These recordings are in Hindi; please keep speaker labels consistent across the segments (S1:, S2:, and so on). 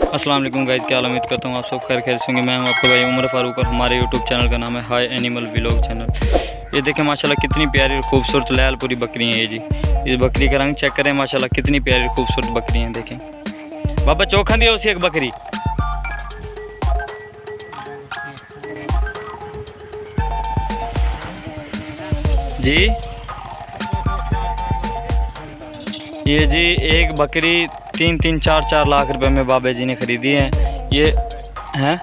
S1: अस्सलाम वालेकुम गाइस, क्या उम्मीद करता हूँ आप सब खैर होंगे। मैं हूँ आपका भाई उमर फारूक और हमारे यूट्यूब चैनल का नाम है हाई एनिमल व्लॉग चैनल। ये देखें माशाल्लाह कितनी प्यारी और खूबसूरत लैलपुरी बकरी हैं ये जी। इस बकरी का रंग चेक करें माशाल्लाह कितनी प्यारी और खूबसूरत बकरी हैं। देखें बाबा चोखा दिया उसी एक बकरी जी। ये जी एक बकरी 3-4 लाख रुपए में बाबा जी ने ख़रीदी है। ये हैं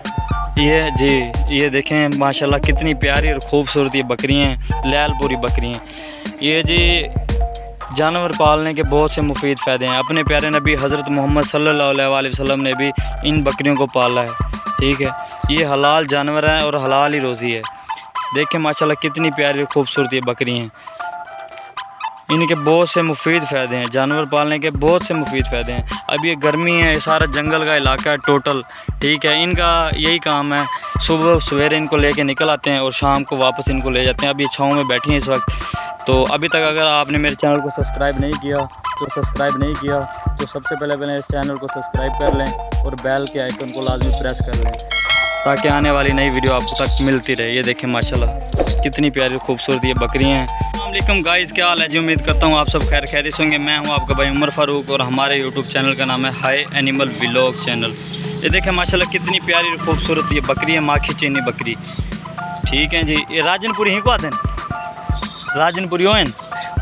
S1: ये जी, ये देखें माशाल्लाह कितनी प्यारी और ख़ूबसूरत ये बकरी हैं, लैलपुरी बकरी हैं। ये जी जानवर पालने के बहुत से मुफीद फ़ायदे हैं। अपने प्यारे नबी हज़रत मोहम्मद सल्लल्लाहु अलैहि वसल्लम ने भी इन बकरियों को पाला है, ठीक है। ये हलाल जानवर हैं और हलाल ही रोज़ी है। देखें माशाल्लाह कितनी प्यारी और ख़ूबसूरत ये बकरी हैं। इनके बहुत से मुफीद फ़ायदे हैं, जानवर पालने के बहुत से मुफीद फ़ायदे हैं। अब ये गर्मी है, सारा जंगल का इलाका है टोटल, ठीक है। इनका यही काम है, सुबह सवेरे इनको लेके निकल आते हैं और शाम को वापस इनको ले जाते हैं। अब ये छाँव में बैठी हैं इस वक्त। तो अभी तक अगर आपने मेरे चैनल को सब्सक्राइब नहीं किया तो सबसे पहले इस चैनल को सब्सक्राइब कर लें और बेल के आइकन को लाजमी प्रेस कर लें ताकि आने वाली नई वीडियो आपको तक मिलती रहे। ये देखें माशाल्लाह कितनी प्यारी खूबसूरत ये बकरी हैं। अस्सलाम गाइस, क्या हाल है जी। उम्मीद करता हूँ आप सब खैरियत होंगे। मैं हूँ आपका भाई उमर फारूक और हमारे यूट्यूब चैनल का नाम है हाई एनिमल व्लॉग चैनल। ये देखें माशाल्लाह कितनी प्यारी और खूबसूरत ये बकरी है, माखी चीनी बकरी, ठीक है जी। ये राजनपुरी ही को आते हैं, राजनपुरी हो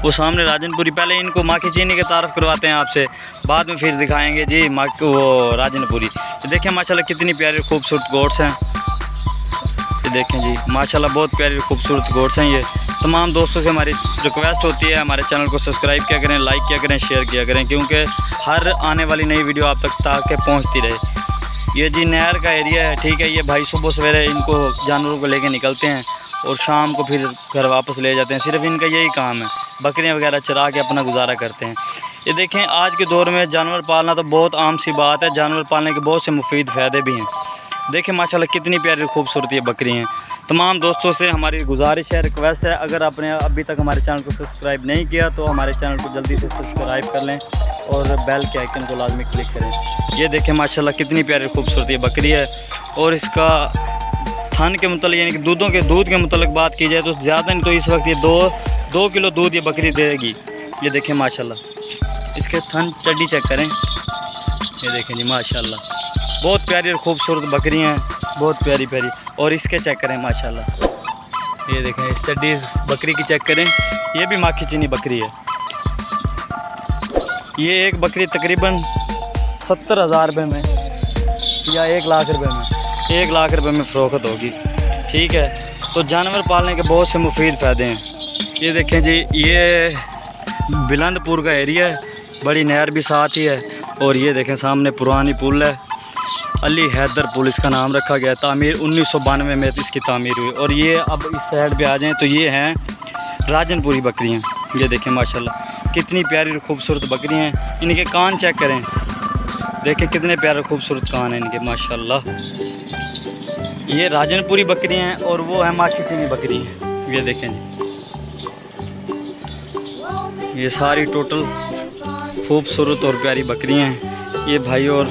S1: वो सामने राजनपुरी। पहले इनको माखी चीनी के तारफ़ करवाते हैं आपसे, बाद में फिर दिखाएँगे जी वो राजनपुरी। ये देखें माशाल्लाह कितनी प्यारी खूबसूरत गोट्स हैं। ये देखें जी माशाल्लाह बहुत प्यारी खूबसूरत गोट्स हैं। ये तमाम दोस्तों से हमारी रिक्वेस्ट होती है हमारे चैनल को सब्सक्राइब किया करें, लाइक किया करें, शेयर किया करें, क्योंकि हर आने वाली नई वीडियो आप तक ताकि पहुंचती रहे। ये जी नहर का एरिया है, ठीक है। ये भाई सुबह सवेरे इनको जानवरों को लेके निकलते हैं और शाम को फिर घर वापस ले जाते हैं। सिर्फ इनका यही काम है, बकरियाँ वगैरह चरा के अपना गुजारा करते हैं। ये देखें आज के दौर में जानवर पालना तो बहुत आम सी बात है। जानवर पालने के बहुत से मुफीद फ़ायदे भी हैं। देखें माशाल्लाह कितनी प्यारी खूबसूरत ये बकरी हैं। तमाम दोस्तों से हमारी गुजारिश है, रिक्वेस्ट है, अगर आपने अभी तक हमारे चैनल को सब्सक्राइब नहीं किया तो हमारे चैनल को जल्दी से सब्सक्राइब कर लें और बेल के आइकन को लाजमी क्लिक करें। ये देखें माशाल्लाह कितनी प्यारी खूबसूरत ये बकरी है। और इसका थन के मतलब यानी कि दूध के मतलब बात की जाए तो ज़्यादा नहीं तो इस वक्त ये 2 किलो दूध ये बकरी देगी। ये देखें माशाल्लाह इसके थन चड्डी चेक करें। ये देखें जी माशाल्लाह बहुत प्यारी और खूबसूरत बकरी हैं, बहुत प्यारी प्यारी। और इसके चेक करें माशाल्लाह, ये देखें इस चड्डी बकरी की चेक करें। ये भी माखी चीनी बकरी है। ये एक बकरी तकरीबन 70,000 रुपये में या 1 लाख रुपये में 1 लाख रुपये में फ़रोख्त होगी, ठीक है। तो जानवर पालने के बहुत से मुफीद फ़ायदे हैं। ये देखें जी ये बुलंदपुर का एरिया है, बड़ी नहर भी साथ ही है। और ये देखें सामने पुरानी पुल है, अली हैदर पुल इसका नाम रखा गया। तामीर 1992 में इसकी तामीर हुई। और ये अब इस साइड पे आ जाएं तो ये हैं राजनपुरी बकरियां। ये देखें माशाल्लाह कितनी प्यारी और खूबसूरत बकरी हैं। इनके कान चेक करें, देखें कितने प्यारे खूबसूरत कान हैं इनके माशाल्लाह। ये राजनपुरी बकरी हैं और वो है माखी चीनी बकरी हैं। ये देखें ये सारी टोटल खूबसूरत और प्यारी बकरियाँ हैं। ये भाई और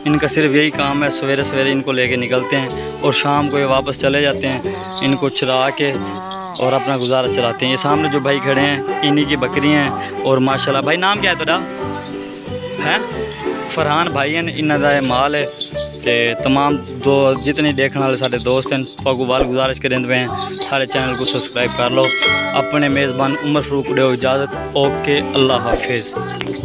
S1: इनका सिर्फ यही काम है, सवेरे सवेरे इनको लेके निकलते हैं और शाम को ये वापस चले जाते हैं, इनको चरा के और अपना गुजारा चलाते हैं। ये सामने जो भाई खड़े हैं इन्हीं की बकरियां हैं। और माशाल्लाह भाई नाम क्या है तेरा? हैं फरहान भाई हैं, इन्हों का माल है। तो तमाम जितने देखने वाले सारे दोस्त हैं पगुवाल गुजारिश करें पे हैं सारे चैनल को सब्सक्राइब कर लो। अपने मेज़बान उमर फारूक को दो इजाज़त। ओके, अल्लाह हाफिज़।